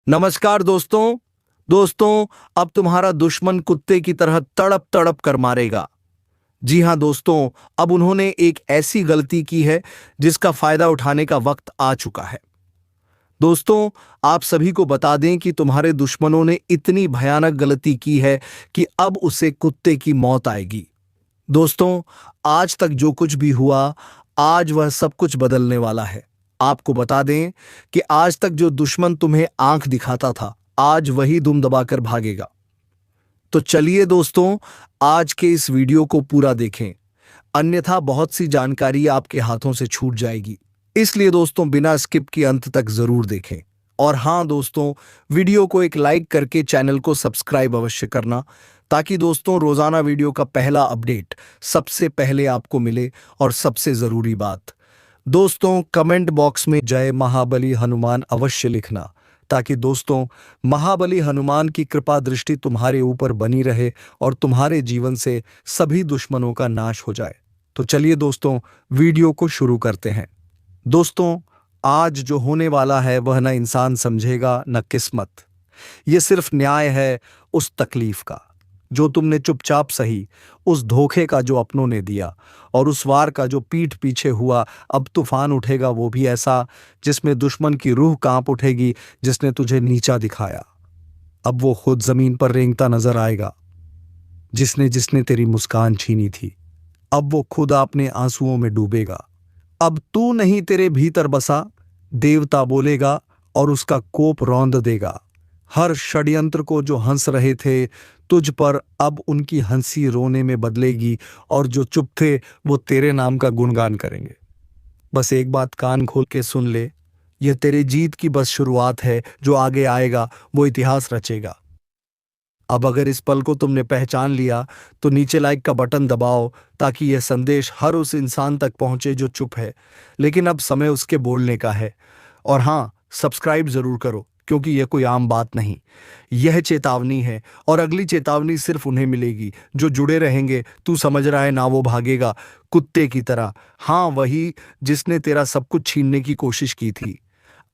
नमस्कार दोस्तों। अब तुम्हारा दुश्मन कुत्ते की तरह तड़प तड़प कर मारेगा। जी हां दोस्तों, अब उन्होंने एक ऐसी गलती की है जिसका फायदा उठाने का वक्त आ चुका है। दोस्तों, आप सभी को बता दें कि तुम्हारे दुश्मनों ने इतनी भयानक गलती की है कि अब उसे कुत्ते की मौत आएगी। दोस्तों, आज तक जो कुछ भी हुआ, आज वह सब कुछ बदलने वाला है। आपको बता दें कि आज तक जो दुश्मन तुम्हें आंख दिखाता था, आज वही दुम दबाकर भागेगा। तो चलिए दोस्तों, आज के इस वीडियो को पूरा देखें, अन्यथा बहुत सी जानकारी आपके हाथों से छूट जाएगी। इसलिए दोस्तों, बिना स्किप किए अंत तक जरूर देखें। और हां दोस्तों, वीडियो को एक लाइक करके चैनल को सब्सक्राइब अवश्य करना, ताकि दोस्तों रोजाना वीडियो का पहला अपडेट सबसे पहले आपको मिले। और सबसे जरूरी बात दोस्तों, कमेंट बॉक्स में जय महाबली हनुमान अवश्य लिखना, ताकि दोस्तों महाबली हनुमान की कृपा दृष्टि तुम्हारे ऊपर बनी रहे और तुम्हारे जीवन से सभी दुश्मनों का नाश हो जाए। तो चलिए दोस्तों, वीडियो को शुरू करते हैं। दोस्तों, आज जो होने वाला है वह न इंसान समझेगा न किस्मत। ये सिर्फ न्याय है उस तकलीफ का जो तुमने चुपचाप सही, उस धोखे का जो अपनों ने दिया, और उस वार का जो पीठ पीछे हुआ। अब तूफान उठेगा वो भी ऐसा जिसमें दुश्मन की रूह कांप उठेगी, जिसने तुझे नीचा दिखाया। अब वो खुद जमीन पर रेंगता नजर आएगा, जिसने जिसने तेरी मुस्कान छीनी थी। अब वो खुद अपने आंसुओं में डूबेगा। अब तू नहीं तेरे भीतर बसा, देवता बोलेगा और उसका कोप रौंद देगा। हर षड्यंत्र को जो हंस रहे थे तुझ पर, अब उनकी हंसी रोने में बदलेगी, और जो चुप थे वो तेरे नाम का गुणगान करेंगे। बस एक बात कान खोल के सुन ले, यह तेरे जीत की बस शुरुआत है। जो आगे आएगा वो इतिहास रचेगा। अब अगर इस पल को तुमने पहचान लिया तो नीचे लाइक का बटन दबाओ, ताकि यह संदेश हर उस इंसान तक पहुंचे जो चुप है, लेकिन अब समय उसके बोलने का है। और हाँ, सब्सक्राइब जरूर करो, क्योंकि यह कोई आम बात नहीं, यह चेतावनी है। और अगली चेतावनी सिर्फ उन्हें मिलेगी जो जुड़े रहेंगे। तू समझ रहा है ना, वो भागेगा कुत्ते की तरह। हाँ, वही जिसने तेरा सब कुछ छीनने की कोशिश की थी।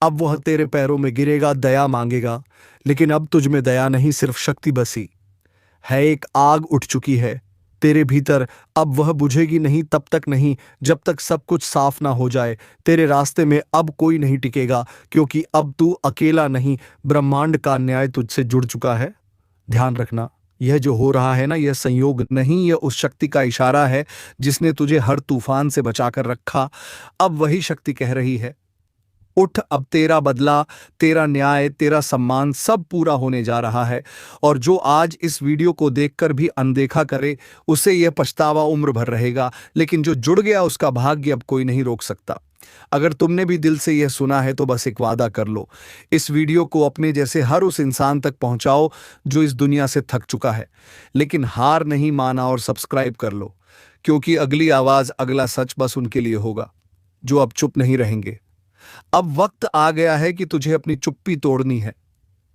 अब वह तेरे पैरों में गिरेगा, दया मांगेगा, लेकिन अब तुझ में दया नहीं, सिर्फ शक्ति बसी है। एक आग उठ चुकी है तेरे भीतर, अब वह बुझेगी नहीं, तब तक नहीं जब तक सब कुछ साफ ना हो जाए। तेरे रास्ते में अब कोई नहीं टिकेगा, क्योंकि अब तू अकेला नहीं, ब्रह्मांड का न्याय तुझसे जुड़ चुका है। ध्यान रखना, यह जो हो रहा है ना, यह संयोग नहीं, यह उस शक्ति का इशारा है जिसने तुझे हर तूफान से बचाकर रखा। अब वही शक्ति कह रही है, उठ, अब तेरा बदला, तेरा न्याय, तेरा सम्मान सब पूरा होने जा रहा है। और जो आज इस वीडियो को देखकर भी अनदेखा करे, उसे यह पछतावा उम्र भर रहेगा। लेकिन जो जुड़ गया उसका भाग्य अब कोई नहीं रोक सकता। अगर तुमने भी दिल से यह सुना है तो बस एक वादा कर लो, इस वीडियो को अपने जैसे हर उस इंसान तक पहुंचाओ जो इस दुनिया से थक चुका है। लेकिन हार नहीं माना और सब्सक्राइब कर लो, क्योंकि अगली आवाज, अगला सच बस उनके लिए होगा जो अब चुप नहीं रहेंगे। अब वक्त आ गया है कि तुझे अपनी चुप्पी तोड़नी है,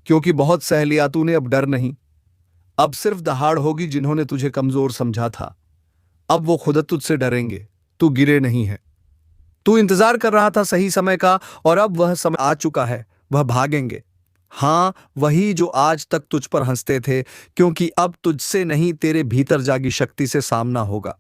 क्योंकि बहुत सह लिया तूने, अब डर नहीं। अब सिर्फ दहाड़ होगी जिन्होंने तुझे कमजोर समझा था। अब वो खुद तुझसे डरेंगे, तू गिरे नहीं है। तू इंतजार कर रहा था सही समय का, और अब वह समय आ चुका है, वह भागेंगे। हाँ, वही जो आज तक तुझ पर हंसते थे, क्योंकि अब तुझसे नहीं, तेरे भीतर जागी शक्ति से सामना होगा।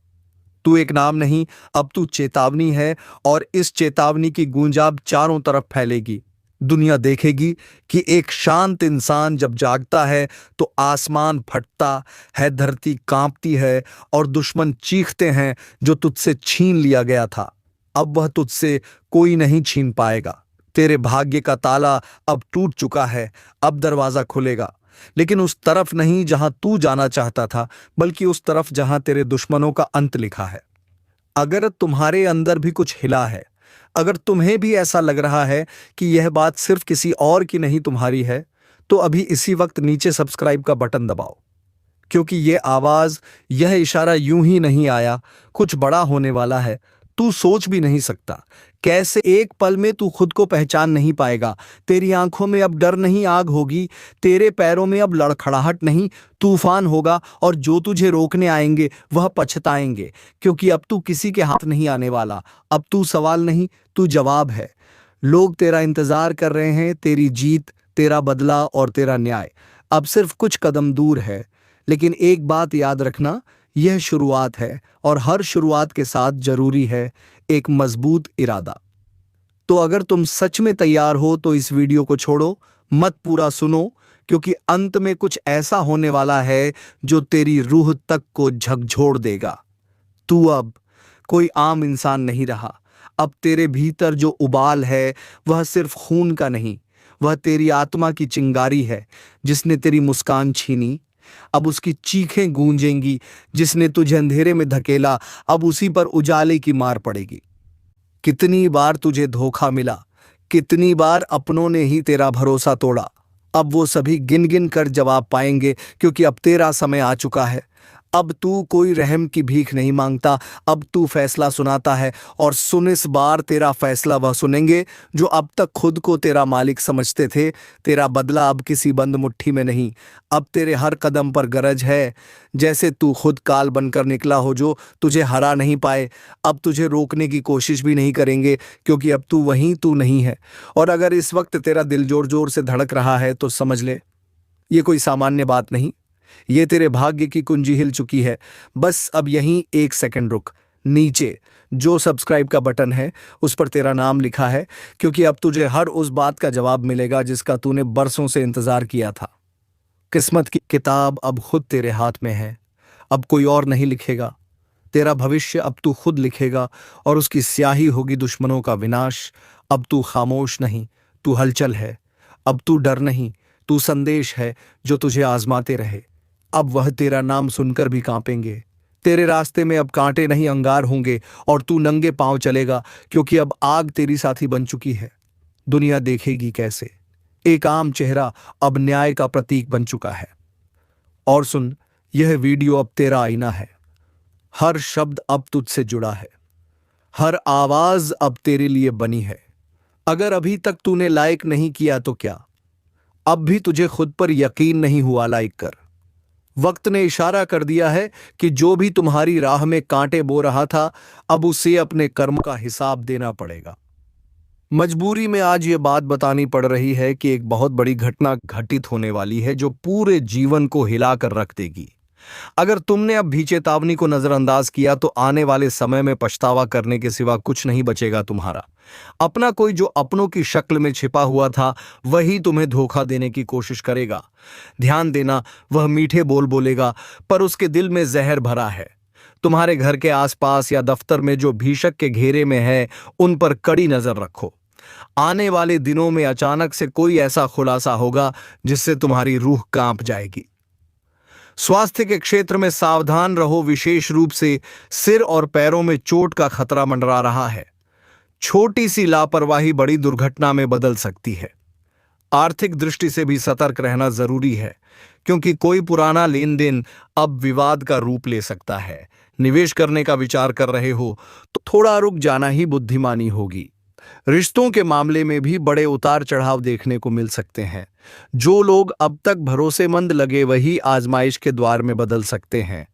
तू एक नाम नहीं, अब तू चेतावनी है, और इस चेतावनी की गूंज अब चारों तरफ फैलेगी। दुनिया देखेगी कि एक शांत इंसान जब जागता है तो आसमान फटता है, धरती कांपती है, और दुश्मन चीखते हैं जो तुझसे छीन लिया गया था। अब वह तुझसे कोई नहीं छीन पाएगा। तेरे भाग्य का ताला अब टूट चुका है, अब दरवाजा खुलेगा, लेकिन उस तरफ नहीं जहां तू जाना चाहता था, बल्कि उस तरफ जहां तेरे दुश्मनों का अंत लिखा है। अगर तुम्हारे अंदर भी कुछ हिला है, अगर तुम्हें भी ऐसा लग रहा है कि यह बात सिर्फ किसी और की नहीं तुम्हारी है, तो अभी इसी वक्त नीचे सब्सक्राइब का बटन दबाओ, क्योंकि यह आवाज, यह इशारा यूं ही नहीं आया, कुछ बड़ा होने वाला है। तू सोच भी नहीं सकता कैसे एक पल में तू खुद को पहचान नहीं पाएगा। तेरी आंखों में अब डर नहीं, आग होगी। तेरे पैरों में अब लड़खड़ाहट नहीं, तूफान होगा। और जो तुझे रोकने आएंगे वह पछताएंगे, क्योंकि अब तू किसी के हाथ नहीं आने वाला। अब तू सवाल नहीं, तू जवाब है। लोग तेरा इंतजार कर रहे हैं, तेरी जीत, तेरा बदला और तेरा न्याय अब सिर्फ कुछ कदम दूर है। लेकिन एक बात याद रखना, यह शुरुआत है और हर शुरुआत के साथ जरूरी है एक मजबूत इरादा। तो अगर तुम सच में तैयार हो तो इस वीडियो को छोड़ो मत, पूरा सुनो, क्योंकि अंत में कुछ ऐसा होने वाला है जो तेरी रूह तक को झकझोर देगा। तू अब कोई आम इंसान नहीं रहा। अब तेरे भीतर जो उबाल है वह सिर्फ खून का नहीं, वह तेरी आत्मा की चिंगारी है। जिसने तेरी मुस्कान छीनी अब उसकी चीखें गूंजेंगी, जिसने तुझे अंधेरे में धकेला अब उसी पर उजाले की मार पड़ेगी। कितनी बार तुझे धोखा मिला, कितनी बार अपनों ने ही तेरा भरोसा तोड़ा, अब वो सभी गिन गिन कर जवाब पाएंगे, क्योंकि अब तेरा समय आ चुका है। अब तू कोई रहम की भीख नहीं मांगता, अब तू फैसला सुनाता है। और सुन, इस बार तेरा फैसला वह सुनेंगे जो अब तक खुद को तेरा मालिक समझते थे। तेरा बदला अब किसी बंद मुट्ठी में नहीं, अब तेरे हर कदम पर गरज है। जैसे तू खुद काल बनकर निकला हो जो तुझे हरा नहीं पाए, अब तुझे रोकने की कोशिश भी नहीं करेंगे, क्योंकि अब तू वहीं तू नहीं है। और अगर इस वक्त तेरा दिल जोर जोर से धड़क रहा है तो समझ ले, ये कोई सामान्य बात नहीं, ये तेरे भाग्य की कुंजी हिल चुकी है। बस अब यहीं एक सेकंड रुक। नीचे जो सब्सक्राइब का बटन है उस पर तेरा नाम लिखा है, क्योंकि अब तुझे हर उस बात का जवाब मिलेगा जिसका तूने बरसों से इंतजार किया था। किस्मत की किताब अब खुद तेरे हाथ में है, अब कोई और नहीं लिखेगा। तेरा भविष्य अब तू खुद लिखेगा और उसकी स्याही होगी दुश्मनों का विनाश। अब तू खामोश नहीं, तू हलचल है। अब तू डर नहीं, तू संदेश है जो तुझे आजमाते रहे। अब वह तेरा नाम सुनकर भी कांपेंगे। तेरे रास्ते में अब कांटे नहीं अंगार होंगे और तू नंगे पांव चलेगा, क्योंकि अब आग तेरी साथी बन चुकी है। दुनिया देखेगी कैसे एक आम चेहरा अब न्याय का प्रतीक बन चुका है। और सुन, यह वीडियो अब तेरा आईना है। हर शब्द अब तुझसे जुड़ा है, हर आवाज अब तेरे लिए बनी है। अगर अभी तक तूने लाइक नहीं किया तो क्या, अब भी तुझे खुद पर यकीन नहीं हुआ लाइक कर। वक्त ने इशारा कर दिया है कि जो भी तुम्हारी राह में कांटे बो रहा था अब उसे अपने कर्म का हिसाब देना पड़ेगा। मजबूरी में आज ये बात बतानी पड़ रही है कि एक बहुत बड़ी घटना घटित होने वाली है जो पूरे जीवन को हिलाकर रख देगी। अगर तुमने अब भी चेतावनी को नजरअंदाज किया तो आने वाले समय में पछतावा करने के सिवा कुछ नहीं बचेगा तुम्हारा। अपना कोई जो अपनों की शक्ल में छिपा हुआ था वही तुम्हें धोखा देने की कोशिश करेगा। ध्यान देना, वह मीठे बोल बोलेगा पर उसके दिल में जहर भरा है। तुम्हारे घर के आसपास या दफ्तर में जो भीषक के घेरे में है उन पर कड़ी नजर रखो। आने वाले दिनों में अचानक से कोई ऐसा खुलासा होगा जिससे तुम्हारी रूह कांप जाएगी। स्वास्थ्य के क्षेत्र में सावधान रहो, विशेष रूप से सिर और पैरों में चोट का खतरा मंडरा रहा है। छोटी सी लापरवाही बड़ी दुर्घटना में बदल सकती है। आर्थिक दृष्टि से भी सतर्क रहना जरूरी है, क्योंकि कोई पुराना लेन देन अब विवाद का रूप ले सकता है। निवेश करने का विचार कर रहे हो तो थोड़ा रुक जाना ही बुद्धिमानी होगी। रिश्तों के मामले में भी बड़े उतार चढ़ाव देखने को मिल सकते हैं। जो लोग अब तक भरोसेमंद लगे वही आजमाइश के द्वार में बदल सकते हैं।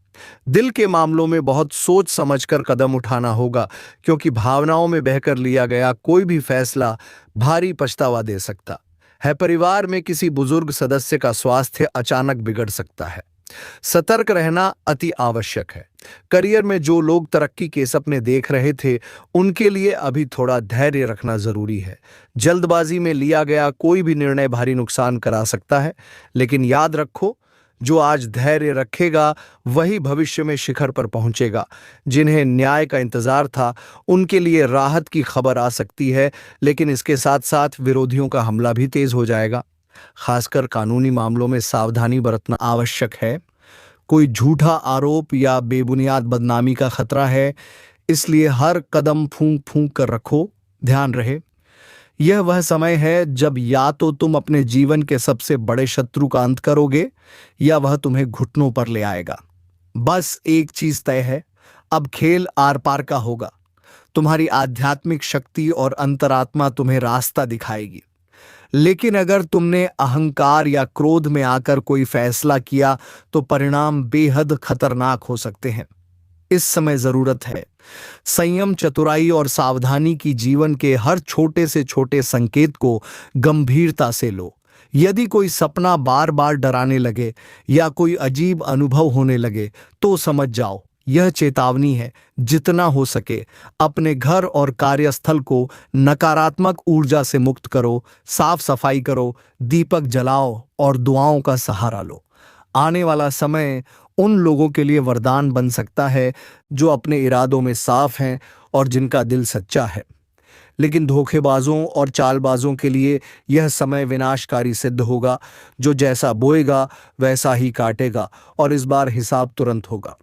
दिल के मामलों में बहुत सोच समझकर कदम उठाना होगा, क्योंकि भावनाओं में बहकर लिया गया कोई भी फैसला भारी पछतावा दे सकता है। परिवार में किसी बुजुर्ग सदस्य का स्वास्थ्य अचानक बिगड़ सकता है। सतर्क रहना अति आवश्यक है। करियर में जो लोग तरक्की के सपने देख रहे थे उनके लिए अभी थोड़ा धैर्य रखना जरूरी है। जल्दबाजी में लिया गया कोई भी निर्णय भारी नुकसान करा सकता है, लेकिन याद रखो, जो आज धैर्य रखेगा वही भविष्य में शिखर पर पहुंचेगा। जिन्हें न्याय का इंतजार था उनके लिए राहत की खबर आ सकती है, लेकिन इसके साथ साथ विरोधियों का हमला भी तेज हो जाएगा। खासकर कानूनी मामलों में सावधानी बरतना आवश्यक है। कोई झूठा आरोप या बेबुनियाद बदनामी का खतरा है, इसलिए हर कदम फूंक फूंक कर रखो। ध्यान रहे, यह वह समय है जब या तो तुम अपने जीवन के सबसे बड़े शत्रु का अंत करोगे या वह तुम्हें घुटनों पर ले आएगा। बस एक चीज तय है, अब खेल आर पार का होगा। तुम्हारी आध्यात्मिक शक्ति और अंतरात्मा तुम्हें रास्ता दिखाएगी। लेकिन अगर तुमने अहंकार या क्रोध में आकर कोई फैसला किया तो परिणाम बेहद खतरनाक हो सकते हैं। इस समय जरूरत है संयम, चतुराई और सावधानी की। जीवन के हर छोटे से छोटे संकेत को गंभीरता से लो। यदि कोई सपना बार बार डराने लगे या कोई अजीब अनुभव होने लगे तो समझ जाओ यह चेतावनी है। जितना हो सके अपने घर और कार्यस्थल को नकारात्मक ऊर्जा से मुक्त करो, साफ सफाई करो, दीपक जलाओ और दुआओं का सहारा लो। आने वाला समय उन लोगों के लिए वरदान बन सकता है जो अपने इरादों में साफ हैं और जिनका दिल सच्चा है। लेकिन धोखेबाजों और चालबाजों के लिए यह समय विनाशकारी सिद्ध होगा। जो जैसा बोएगा वैसा ही काटेगा और इस बार हिसाब तुरंत होगा।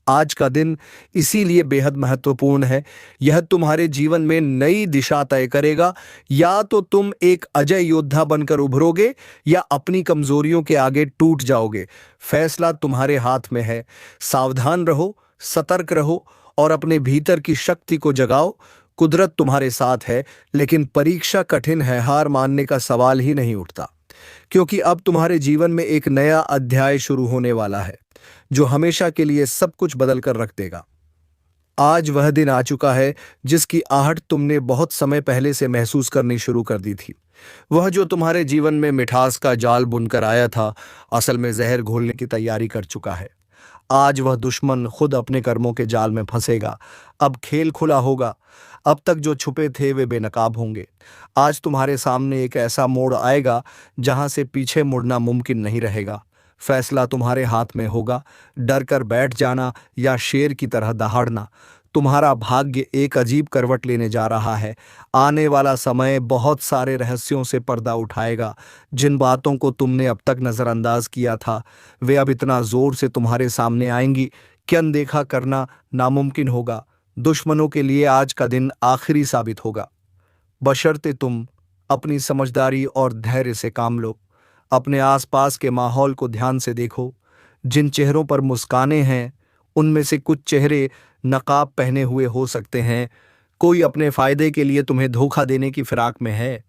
आज का दिन इसीलिए बेहद महत्वपूर्ण है। यह तुम्हारे जीवन में नई दिशा तय करेगा। या तो तुम एक अजय योद्धा बनकर उभरोगे या अपनी कमजोरियों के आगे टूट जाओगे। फैसला तुम्हारे हाथ में है। सावधान रहो, सतर्क रहो और अपने भीतर की शक्ति को जगाओ। कुदरत तुम्हारे साथ है, लेकिन परीक्षा कठिन है। हार मानने का सवाल ही नहीं उठता, क्योंकि अब तुम्हारे जीवन में एक नया अध्याय शुरू होने वाला है जो हमेशा के लिए सब कुछ बदल कर रख देगा। आज वह दिन आ चुका है जिसकी आहट तुमने बहुत समय पहले से महसूस करनी शुरू कर दी थी। वह जो तुम्हारे जीवन में मिठास का जाल बुनकर आया था, असल में जहर घोलने की तैयारी कर चुका है। आज वह दुश्मन खुद अपने कर्मों के जाल में फंसेगा। अब खेल खुला होगा। अब तक जो छुपे थे वे बेनकाब होंगे। आज तुम्हारे सामने एक ऐसा मोड़ आएगा जहां से पीछे मुड़ना मुमकिन नहीं रहेगा। फैसला तुम्हारे हाथ में होगा। डर कर बैठ जाना या शेर की तरह दहाड़ना। तुम्हारा भाग्य एक अजीब करवट लेने जा रहा है। आने वाला समय बहुत सारे रहस्यों से पर्दा उठाएगा। जिन बातों को तुमने अब तक नज़रअंदाज किया था वे अब इतना जोर से तुम्हारे सामने आएंगी कि अनदेखा करना नामुमकिन होगा। दुश्मनों के लिए आज का दिन आखिरी साबित होगा, बशर्ते तुम अपनी समझदारी और धैर्य से काम लो। अपने आसपास के माहौल को ध्यान से देखो। जिन चेहरों पर मुस्कानें हैं उनमें से कुछ चेहरे नकाब पहने हुए हो सकते हैं। कोई अपने फायदे के लिए तुम्हें धोखा देने की फिराक में है।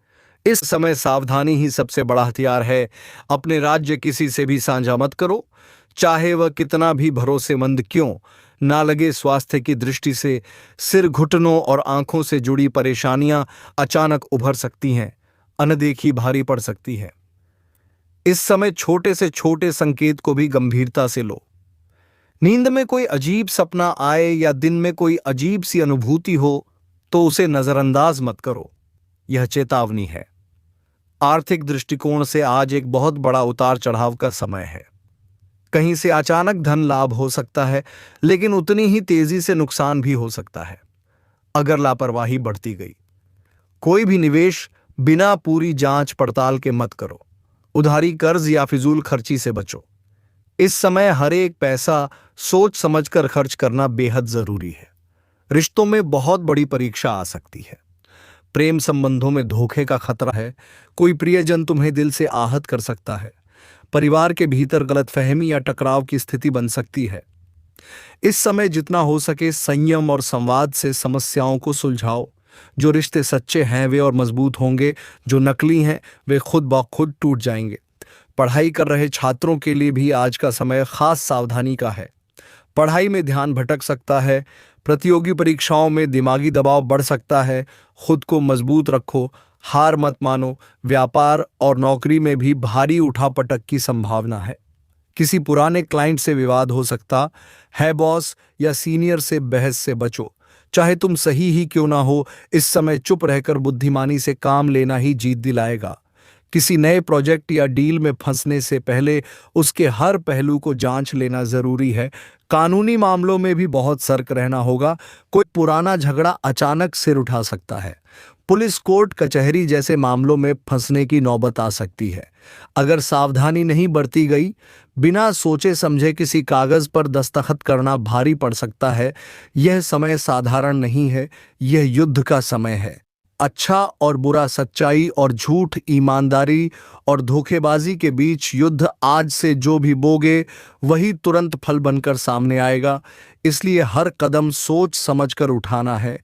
इस समय सावधानी ही सबसे बड़ा हथियार है। अपने राज्य किसी से भी साझा मत करो, चाहे वह कितना भी भरोसेमंद क्यों ना लगे। स्वास्थ्य की दृष्टि से सिर, घुटनों और आंखों से जुड़ी परेशानियां अचानक उभर सकती हैं, अनदेखी भारी पड़ सकती है। इस समय छोटे से छोटे संकेत को भी गंभीरता से लो। नींद में कोई अजीब सपना आए या दिन में कोई अजीब सी अनुभूति हो तो उसे नजरअंदाज मत करो, यह चेतावनी है। आर्थिक दृष्टिकोण से आज एक बहुत बड़ा उतार चढ़ाव का समय है। कहीं से अचानक धन लाभ हो सकता है, लेकिन उतनी ही तेजी से नुकसान भी हो सकता है अगर लापरवाही बढ़ती गई। कोई भी निवेश बिना पूरी जांच पड़ताल के मत करो। उधारी, कर्ज या फिजूल खर्ची से बचो। इस समय हर एक पैसा सोच समझकर खर्च करना बेहद जरूरी है। रिश्तों में बहुत बड़ी परीक्षा आ सकती है। प्रेम संबंधों में धोखे का खतरा है। कोई प्रियजन तुम्हें दिल से आहत कर सकता है। परिवार के भीतर गलतफहमी या टकराव की स्थिति बन सकती है। इस समय जितना हो सके संयम और संवाद से समस्याओं को सुलझाओ। जो रिश्ते सच्चे हैं वे और मजबूत होंगे, जो नकली हैं वे खुद ब खुद टूट जाएंगे। पढ़ाई कर रहे छात्रों के लिए भी आज का समय खास सावधानी का है। पढ़ाई में ध्यान भटक सकता है। प्रतियोगी परीक्षाओं में दिमागी दबाव बढ़ सकता है। खुद को मजबूत रखो, हार मत मानो। व्यापार और नौकरी में भी भारी उठापटक की संभावना है। किसी पुराने क्लाइंट से विवाद हो सकता है। बॉस या सीनियर से बहस से बचो, चाहे तुम सही ही क्यों ना हो। इस समय चुप रहकर बुद्धिमानी से काम लेना ही जीत दिलाएगा। किसी नए प्रोजेक्ट या डील में फंसने से पहले उसके हर पहलू को जांच लेना जरूरी है। कानूनी मामलों में भी बहुत सतर्क रहना होगा। कोई पुराना झगड़ा अचानक सिर उठा सकता है। पुलिस, कोर्ट कचहरी जैसे मामलों में फंसने की नौबत आ सकती है। अगर सावधानी नहीं बरती गई, बिना सोचे समझे किसी कागज पर दस्तखत करना भारी पड़ सकता है। यह समय साधारण नहीं है, यह युद्ध का समय है। अच्छा और बुरा, सच्चाई और झूठ, ईमानदारी और धोखेबाजी के बीच युद्ध। आज से जो भी बोगे वही तुरंत फल बनकर सामने आएगा। इसलिए हर कदम सोच समझकर उठाना है।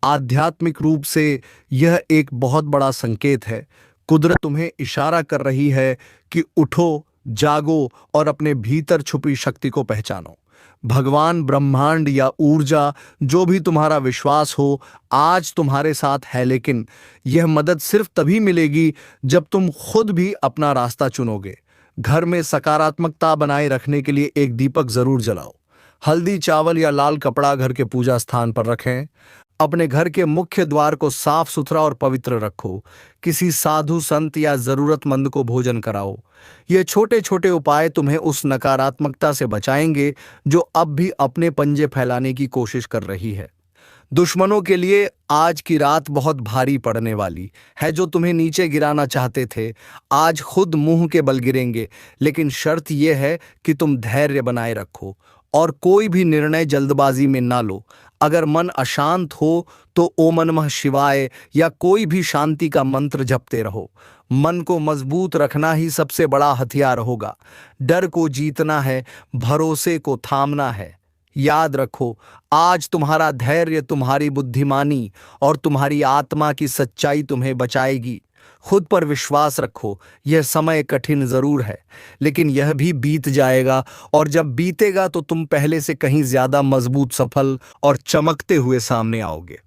आध्यात्मिक रूप से यह एक बहुत बड़ा संकेत है। कुदरत तुम्हें इशारा कर रही है कि उठो, जागो और अपने भीतर छुपी शक्ति को पहचानो। भगवान, ब्रह्मांड या ऊर्जा, जो भी तुम्हारा विश्वास हो, आज तुम्हारे साथ है। लेकिन यह मदद सिर्फ तभी मिलेगी जब तुम खुद भी अपना रास्ता चुनोगे। घर में सकारात्मकता बनाए रखने के लिए एक दीपक जरूर जलाओ। हल्दी, चावल या लाल कपड़ा घर के पूजा स्थान पर रखें। अपने घर के मुख्य द्वार को साफ सुथरा और पवित्र रखो। किसी साधु, संत या जरूरतमंद को भोजन कराओ। ये छोटे छोटे उपाय तुम्हें उस नकारात्मकता से बचाएंगे जो अब भी अपने पंजे फैलाने की कोशिश कर रही है। दुश्मनों के लिए आज की रात बहुत भारी पड़ने वाली है। जो तुम्हें नीचे गिराना चाहते थे, आज खुद मुंह के बल गिरेंगे। लेकिन शर्त यह है कि तुम धैर्य बनाए रखो और कोई भी निर्णय जल्दबाजी में ना लो। अगर मन अशांत हो तो ओम नमः शिवाय या कोई भी शांति का मंत्र जपते रहो। मन को मजबूत रखना ही सबसे बड़ा हथियार होगा। डर को जीतना है, भरोसे को थामना है। याद रखो, आज तुम्हारा धैर्य, तुम्हारी बुद्धिमानी और तुम्हारी आत्मा की सच्चाई तुम्हें बचाएगी। खुद पर विश्वास रखो। यह समय कठिन जरूर है, लेकिन यह भी बीत जाएगा, और जब बीतेगा तो तुम पहले से कहीं ज्यादा मजबूत, सफल और चमकते हुए सामने आओगे।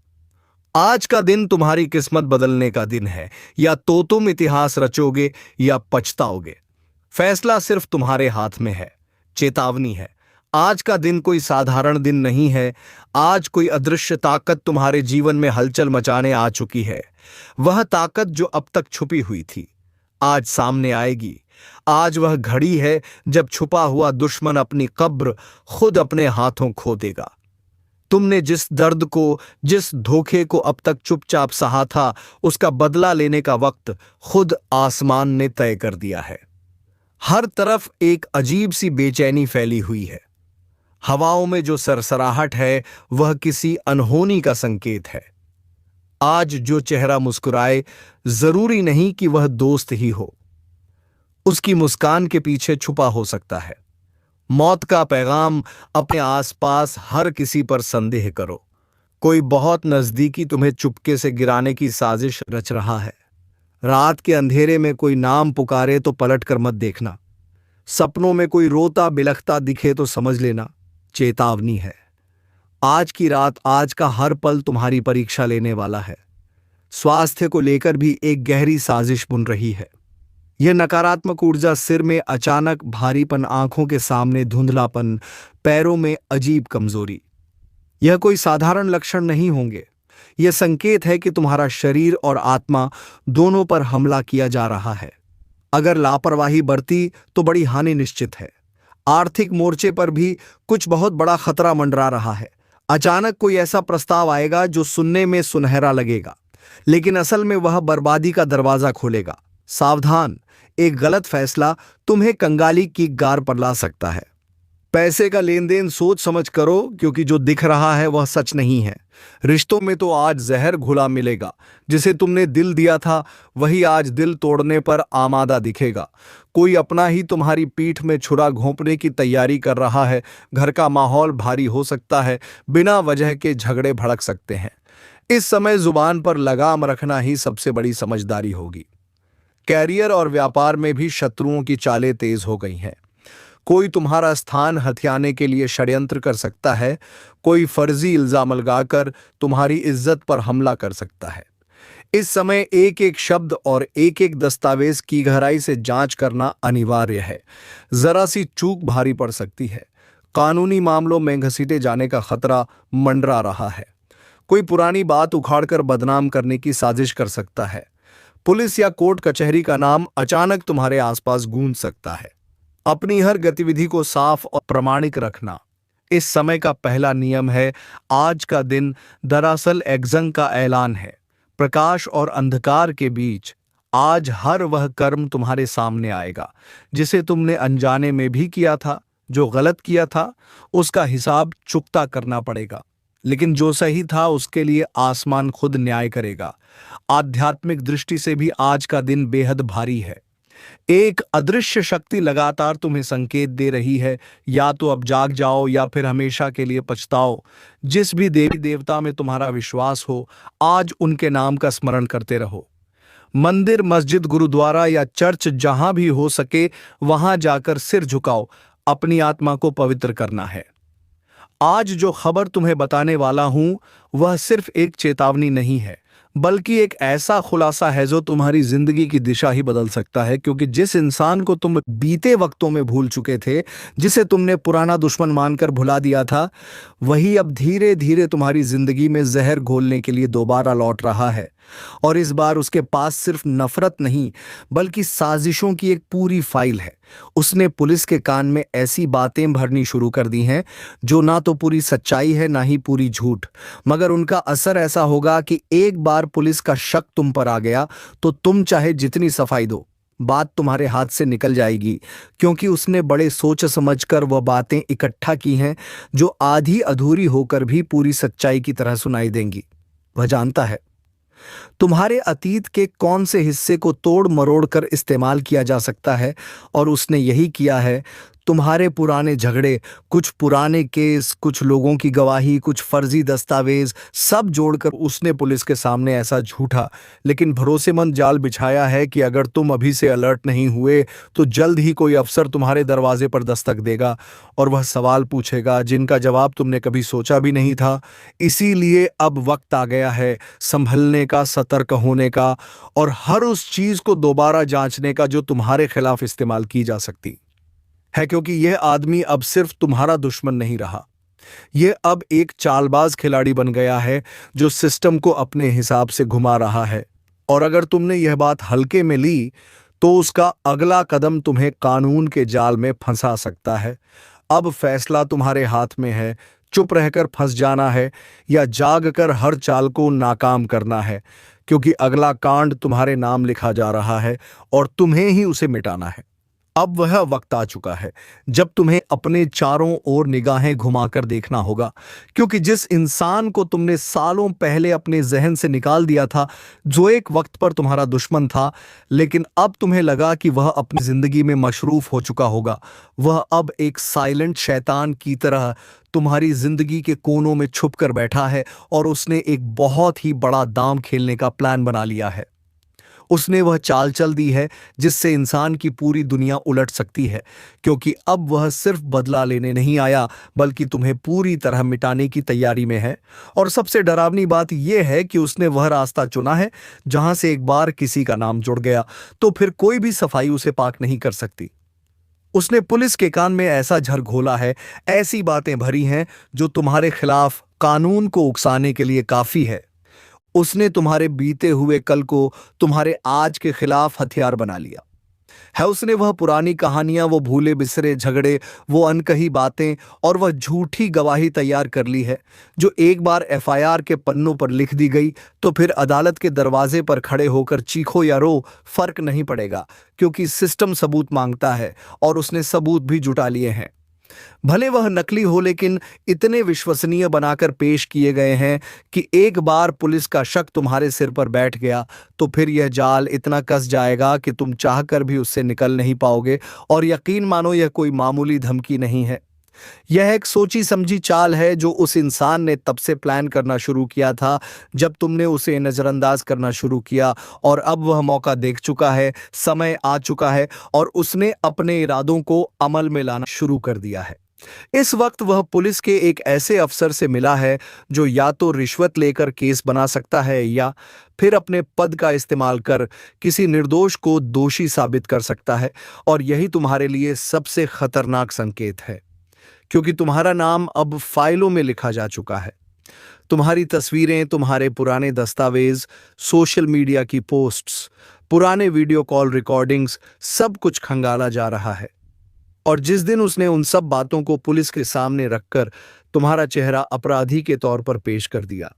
आज का दिन तुम्हारी किस्मत बदलने का दिन है। या तो तुम इतिहास रचोगे या पछताओगे। फैसला सिर्फ तुम्हारे हाथ में है। चेतावनी है, आज का दिन कोई साधारण दिन नहीं है। आज कोई अदृश्य ताकत तुम्हारे जीवन में हलचल मचाने आ चुकी है। वह ताकत जो अब तक छुपी हुई थी, आज सामने आएगी। आज वह घड़ी है जब छुपा हुआ दुश्मन अपनी कब्र खुद अपने हाथों खो देगा। तुमने जिस दर्द को, जिस धोखे को अब तक चुपचाप सहा था, उसका बदला लेने का वक्त खुद आसमान ने तय कर दिया है। हर तरफ एक अजीब सी बेचैनी फैली हुई है। हवाओं में जो सरसराहट है वह किसी अनहोनी का संकेत है। आज जो चेहरा मुस्कुराए, जरूरी नहीं कि वह दोस्त ही हो। उसकी मुस्कान के पीछे छुपा हो सकता है मौत का पैगाम। अपने आसपास हर किसी पर संदेह करो। कोई बहुत नजदीकी तुम्हें चुपके से गिराने की साजिश रच रहा है। रात के अंधेरे में कोई नाम पुकारे तो पलट कर मत देखना। सपनों में कोई रोता बिलखता दिखे तो समझ लेना चेतावनी है। आज की रात, आज का हर पल तुम्हारी परीक्षा लेने वाला है। स्वास्थ्य को लेकर भी एक गहरी साजिश बुन रही है। यह नकारात्मक ऊर्जा, सिर में अचानक भारीपन, आंखों के सामने धुंधलापन, पैरों में अजीब कमजोरी, यह कोई साधारण लक्षण नहीं होंगे। यह संकेत है कि तुम्हारा शरीर और आत्मा दोनों पर हमला किया जा रहा है। अगर लापरवाही बरती तो बड़ी हानि निश्चित है। आर्थिक मोर्चे पर भी कुछ बहुत बड़ा खतरा मंडरा रहा है। अचानक कोई ऐसा प्रस्ताव आएगा जो सुनने में सुनहरा लगेगा, लेकिन असल में वह बर्बादी का दरवाजा खोलेगा। सावधान, एक गलत फैसला तुम्हें कंगाली की गार पर ला सकता है। पैसे का लेन देन सोच समझ करो, क्योंकि जो दिख रहा है वह सच नहीं है। रिश्तों में तो आज जहर घुला मिलेगा। जिसे तुमने दिल दिया था वही आज दिल तोड़ने पर आमादा दिखेगा। कोई अपना ही तुम्हारी पीठ में छुरा घोंपने की तैयारी कर रहा है। घर का माहौल भारी हो सकता है। बिना वजह के झगड़े भड़क सकते हैं। इस समय जुबान पर लगाम रखना ही सबसे बड़ी समझदारी होगी। कैरियर और व्यापार में भी शत्रुओं की चालें तेज हो गई हैं। कोई तुम्हारा स्थान हथियाने के लिए षड्यंत्र कर सकता है। कोई फर्जी इल्जाम लगाकर तुम्हारी इज्जत पर हमला कर सकता है। इस समय एक एक शब्द और एक एक दस्तावेज की गहराई से जांच करना अनिवार्य है। जरा सी चूक भारी पड़ सकती है। कानूनी मामलों में घसीटे जाने का खतरा मंडरा रहा है। कोई पुरानी बात उखाड़कर बदनाम करने की साजिश कर सकता है। पुलिस या कोर्ट कचहरी का नाम अचानक तुम्हारे आसपास गूंज सकता है। अपनी हर गतिविधि को साफ और प्रामाणिक रखना इस समय का पहला नियम है। आज का दिन दरअसल एग्जंग का ऐलान है। प्रकाश और अंधकार के बीच आज हर वह कर्म तुम्हारे सामने आएगा जिसे तुमने अनजाने में भी किया था। जो गलत किया था उसका हिसाब चुकता करना पड़ेगा, लेकिन जो सही था उसके लिए आसमान खुद न्याय करेगा। आध्यात्मिक दृष्टि से भी आज का दिन बेहद भारी है। एक अदृश्य शक्ति लगातार तुम्हें संकेत दे रही है, या तो अब जाग जाओ या फिर हमेशा के लिए पछताओ। जिस भी देवी देवता में तुम्हारा विश्वास हो, आज उनके नाम का स्मरण करते रहो। मंदिर, मस्जिद, गुरुद्वारा या चर्च, जहां भी हो सके वहां जाकर सिर झुकाओ। अपनी आत्मा को पवित्र करना है। आज जो खबर तुम्हें बताने वाला हूं वह सिर्फ एक चेतावनी नहीं है, बल्कि एक ऐसा खुलासा है जो तुम्हारी जिंदगी की दिशा ही बदल सकता है। क्योंकि जिस इंसान को तुम बीते वक्तों में भूल चुके थे, जिसे तुमने पुराना दुश्मन मानकर भुला दिया था, वही अब धीरे धीरे तुम्हारी जिंदगी में जहर घोलने के लिए दोबारा लौट रहा है। और इस बार उसके पास सिर्फ नफरत नहीं, बल्कि साजिशों की एक पूरी फाइल है। उसने पुलिस के कान में ऐसी बातें भरनी शुरू कर दी हैं जो ना तो पूरी सच्चाई है ना ही पूरी झूठ, मगर उनका असर ऐसा होगा कि एक बार पुलिस का शक तुम पर आ गया तो तुम चाहे जितनी सफाई दो, बात तुम्हारे हाथ से निकल जाएगी। क्योंकि उसने बड़े सोच समझकर वह बातें इकट्ठा की हैं जो आधी अधूरी होकर भी पूरी सच्चाई की तरह सुनाई देंगी। वह जानता है तुम्हारे अतीत के कौन से हिस्से को तोड़ मरोड़ कर इस्तेमाल किया जा सकता है, और उसने यही किया है। तुम्हारे पुराने झगड़े, कुछ पुराने केस, कुछ लोगों की गवाही, कुछ फर्जी दस्तावेज, सब जोड़कर उसने पुलिस के सामने ऐसा झूठा लेकिन भरोसेमंद जाल बिछाया है कि अगर तुम अभी से अलर्ट नहीं हुए तो जल्द ही कोई अफसर तुम्हारे दरवाजे पर दस्तक देगा और वह सवाल पूछेगा जिनका जवाब तुमने कभी सोचा भी नहीं था। इसीलिए अब वक्त आ गया है संभलने का, सतर्क होने का और हर उस चीज को दोबारा जांचने का जो तुम्हारे खिलाफ इस्तेमाल की जा सकती है। क्योंकि यह आदमी अब सिर्फ तुम्हारा दुश्मन नहीं रहा, यह अब एक चालबाज खिलाड़ी बन गया है जो सिस्टम को अपने हिसाब से घुमा रहा है। और अगर तुमने यह बात हल्के में ली तो उसका अगला कदम तुम्हें कानून के जाल में फंसा सकता है। अब फैसला तुम्हारे हाथ में है, चुप रहकर फंस जाना है या जाग कर हर चाल को नाकाम करना है। क्योंकि अगला कांड तुम्हारे नाम लिखा जा रहा है और तुम्हें ही उसे मिटाना है। अब वह वक्त आ चुका है जब तुम्हें अपने चारों ओर निगाहें घुमाकर देखना होगा। क्योंकि जिस इंसान को तुमने सालों पहले अपने जहन से निकाल दिया था, जो एक वक्त पर तुम्हारा दुश्मन था, लेकिन अब तुम्हें लगा कि वह अपनी जिंदगी में मशरूफ हो चुका होगा, वह अब एक साइलेंट शैतान की तरह तुम्हारी जिंदगी के कोनों में छुप कर बैठा है और उसने एक बहुत ही बड़ा दांव खेलने का प्लान बना लिया है। उसने वह चाल चल दी है जिससे इंसान की पूरी दुनिया उलट सकती है। क्योंकि अब वह सिर्फ बदला लेने नहीं आया, बल्कि तुम्हें पूरी तरह मिटाने की तैयारी में है। और सबसे डरावनी बात यह है कि उसने वह रास्ता चुना है जहां से एक बार किसी का नाम जुड़ गया तो फिर कोई भी सफाई उसे पाक नहीं कर सकती। उसने पुलिस के कान में ऐसा झर घोला है, ऐसी बातें भरी हैं जो तुम्हारे खिलाफ कानून को उकसाने के लिए काफी है। उसने तुम्हारे बीते हुए कल को तुम्हारे आज के खिलाफ हथियार बना लिया है। उसने वह पुरानी कहानियां, वो भूले बिसरे झगड़े, वो अनकही बातें और वह झूठी गवाही तैयार कर ली है जो एक बार एफआईआर के पन्नों पर लिख दी गई तो फिर अदालत के दरवाजे पर खड़े होकर चीखो या रो, फर्क नहीं पड़ेगा। क्योंकि सिस्टम सबूत मांगता है और उसने सबूत भी जुटा लिए हैं। भले वह नकली हो, लेकिन इतने विश्वसनीय बनाकर पेश किए गए हैं कि एक बार पुलिस का शक तुम्हारे सिर पर बैठ गया तो फिर यह जाल इतना कस जाएगा कि तुम चाहकर भी उससे निकल नहीं पाओगे। और यकीन मानो, यह कोई मामूली धमकी नहीं है, यह एक सोची समझी चाल है जो उस इंसान ने तब से प्लान करना शुरू किया था जब तुमने उसे नजरअंदाज करना शुरू किया। और अब वह मौका देख चुका है, समय आ चुका है और उसने अपने इरादों को अमल में लाना शुरू कर दिया है। इस वक्त वह पुलिस के एक ऐसे अफसर से मिला है जो या तो रिश्वत लेकर केस बना सकता है या फिर अपने पद का इस्तेमाल कर किसी निर्दोष को दोषी साबित कर सकता है। और यही तुम्हारे लिए सबसे खतरनाक संकेत है, क्योंकि तुम्हारा नाम अब फाइलों में लिखा जा चुका है। तुम्हारी तस्वीरें, तुम्हारे पुराने दस्तावेज, सोशल मीडिया की पोस्ट्स, पुराने वीडियो कॉल रिकॉर्डिंग्स, सब कुछ खंगाला जा रहा है। और जिस दिन उसने उन सब बातों को पुलिस के सामने रखकर तुम्हारा चेहरा अपराधी के तौर पर पेश कर दिया,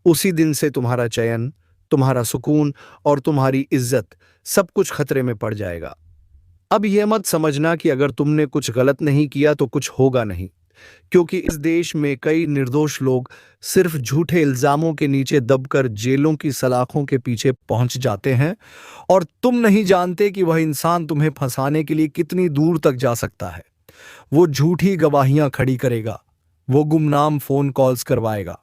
उसी दिन से तुम्हारा चयन, तुम्हारा सुकून और तुम्हारी इज्जत सब कुछ खतरे में पड़ जाएगा। अब यह मत समझना कि अगर तुमने कुछ गलत नहीं किया तो कुछ होगा नहीं, क्योंकि इस देश में कई निर्दोष लोग सिर्फ झूठे इल्जामों के नीचे दबकर जेलों की सलाखों के पीछे पहुंच जाते हैं। और तुम नहीं जानते कि वह इंसान तुम्हें फंसाने के लिए कितनी दूर तक जा सकता है। वो झूठी गवाहियां खड़ी करेगा, वो गुमनाम फोन कॉल्स करवाएगा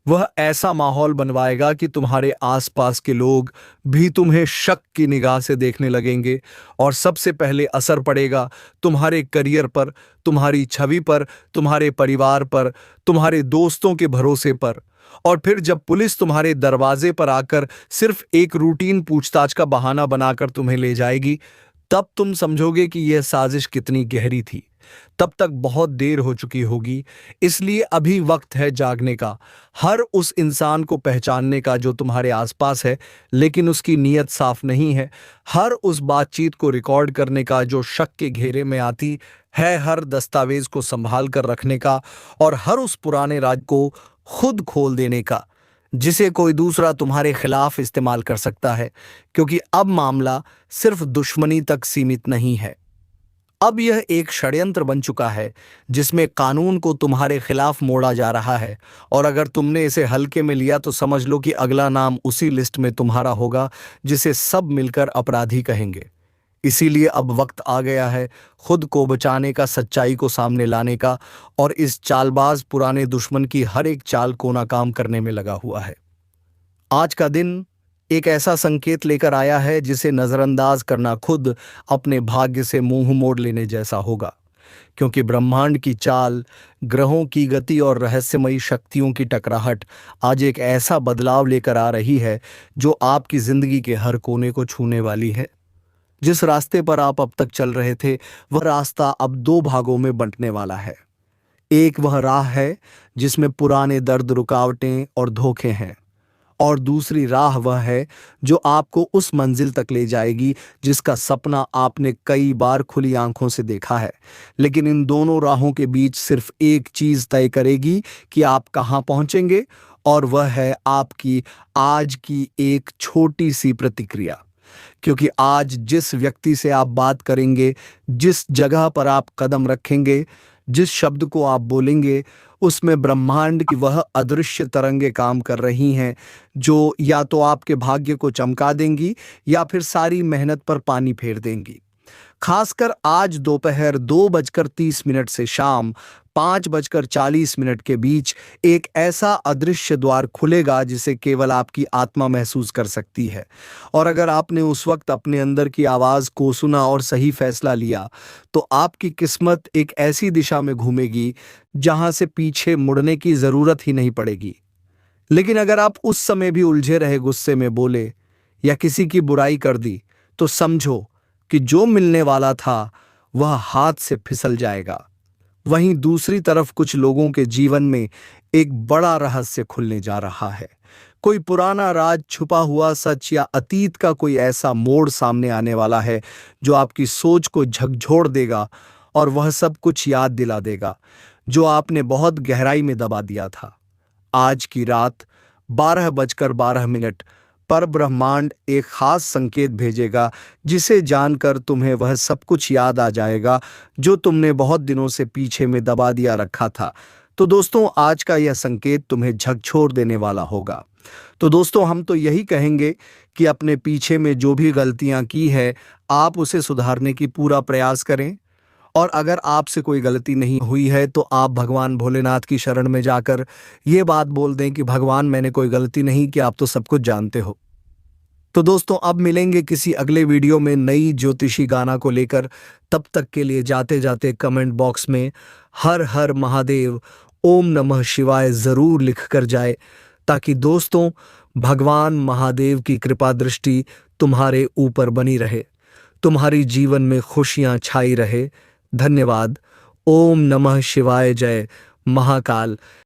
वह ऐसा माहौल बनवाएगा कि तुम्हारे आसपास के लोग भी तुम्हें शक की निगाह से देखने लगेंगे और सबसे पहले असर पड़ेगा तुम्हारे करियर पर, तुम्हारी छवि पर, तुम्हारे परिवार पर, तुम्हारे दोस्तों के भरोसे पर। और फिर जब पुलिस तुम्हारे दरवाजे पर आकर सिर्फ एक रूटीन पूछताछ का बहाना बनाकर तुम्हें ले जाएगी, तब तुम समझोगे कि यह साजिश कितनी गहरी थी। तब तक बहुत देर हो चुकी होगी। इसलिए अभी वक्त है जागने का, हर उस इंसान को पहचानने का जो तुम्हारे आसपास है लेकिन उसकी नीयत साफ नहीं है, हर उस बातचीत को रिकॉर्ड करने का जो शक के घेरे में आती है, हर दस्तावेज को संभाल कर रखने का और हर उस पुराने राज को खुद खोल देने का जिसे कोई दूसरा तुम्हारे खिलाफ इस्तेमाल कर सकता है, क्योंकि अब मामला सिर्फ दुश्मनी तक सीमित नहीं है। अब यह एक षड्यंत्र बन चुका है जिसमें कानून को तुम्हारे खिलाफ मोड़ा जा रहा है। और अगर तुमने इसे हल्के में लिया तो समझ लो कि अगला नाम उसी लिस्ट में तुम्हारा होगा जिसे सब मिलकर अपराधी कहेंगे। इसीलिए अब वक्त आ गया है खुद को बचाने का, सच्चाई को सामने लाने का, और इस चालबाज पुराने दुश्मन की हर एक चाल को नाकाम करने में लगा हुआ है। आज का दिन एक ऐसा संकेत लेकर आया है जिसे नजरअंदाज करना खुद अपने भाग्य से मुंह मोड़ लेने जैसा होगा, क्योंकि ब्रह्मांड की चाल, ग्रहों की गति और रहस्यमयी शक्तियों की टकराहट आज एक ऐसा बदलाव लेकर आ रही है जो आपकी जिंदगी के हर कोने को छूने वाली है। जिस रास्ते पर आप अब तक चल रहे थे वह रास्ता अब दो भागों में बंटने वाला है। एक वह राह है जिसमें पुराने दर्द, रुकावटें और धोखे हैं, और दूसरी राह वह है जो आपको उस मंजिल तक ले जाएगी जिसका सपना आपने कई बार खुली आंखों से देखा है। लेकिन इन दोनों राहों के बीच सिर्फ एक चीज तय करेगी कि आप कहां पहुंचेंगे, और वह है आपकी आज की एक छोटी सी प्रतिक्रिया। क्योंकि आज जिस व्यक्ति से आप बात करेंगे, जिस जगह पर आप कदम रखेंगे, जिस शब्द को आप बोलेंगे, उसमें ब्रह्मांड की वह अदृश्य तरंगें काम कर रही हैं जो या तो आपके भाग्य को चमका देंगी या फिर सारी मेहनत पर पानी फेर देंगी। खासकर आज दोपहर 2:30 से शाम 5:40 के बीच एक ऐसा अदृश्य द्वार खुलेगा जिसे केवल आपकी आत्मा महसूस कर सकती है। और अगर आपने उस वक्त अपने अंदर की आवाज को सुना और सही फैसला लिया तो आपकी किस्मत एक ऐसी दिशा में घूमेगी जहां से पीछे मुड़ने की जरूरत ही नहीं पड़ेगी। लेकिन अगर आप उस समय भी उलझे रहे, गुस्से में बोले या किसी की बुराई कर दी, तो समझो कि जो मिलने वाला था वह हाथ से फिसल जाएगा। वहीं दूसरी तरफ कुछ लोगों के जीवन में एक बड़ा रहस्य खुलने जा रहा है। कोई पुराना राज, छुपा हुआ सच या अतीत का कोई ऐसा मोड़ सामने आने वाला है जो आपकी सोच को झकझोर देगा और वह सब कुछ याद दिला देगा जो आपने बहुत गहराई में दबा दिया था। आज की रात 12:12 पर ब्रह्मांड एक खास संकेत भेजेगा जिसे जानकर तुम्हें वह सब कुछ याद आ जाएगा जो तुमने बहुत दिनों से पीछे में दबा दिया रखा था। तो दोस्तों, आज का यह संकेत तुम्हें झकझोर देने वाला होगा। तो दोस्तों, हम तो यही कहेंगे कि अपने पीछे में जो भी गलतियां की है आप उसे सुधारने की पूरा प्रयास करें। और अगर आपसे कोई गलती नहीं हुई है तो आप भगवान भोलेनाथ की शरण में जाकर ये बात बोल दें कि भगवान, मैंने कोई गलती नहीं की, आप तो सब कुछ जानते हो। तो दोस्तों, अब मिलेंगे किसी अगले वीडियो में नई ज्योतिषी गाना को लेकर। तब तक के लिए जाते जाते कमेंट बॉक्स में हर हर महादेव, ओम नमः शिवाय जरूर लिख कर जाए, ताकि दोस्तों भगवान महादेव की कृपा दृष्टि तुम्हारे ऊपर बनी रहे, तुम्हारी जीवन में खुशियां छाई रहे। धन्यवाद। ओम नमः शिवाय। जय महाकाल।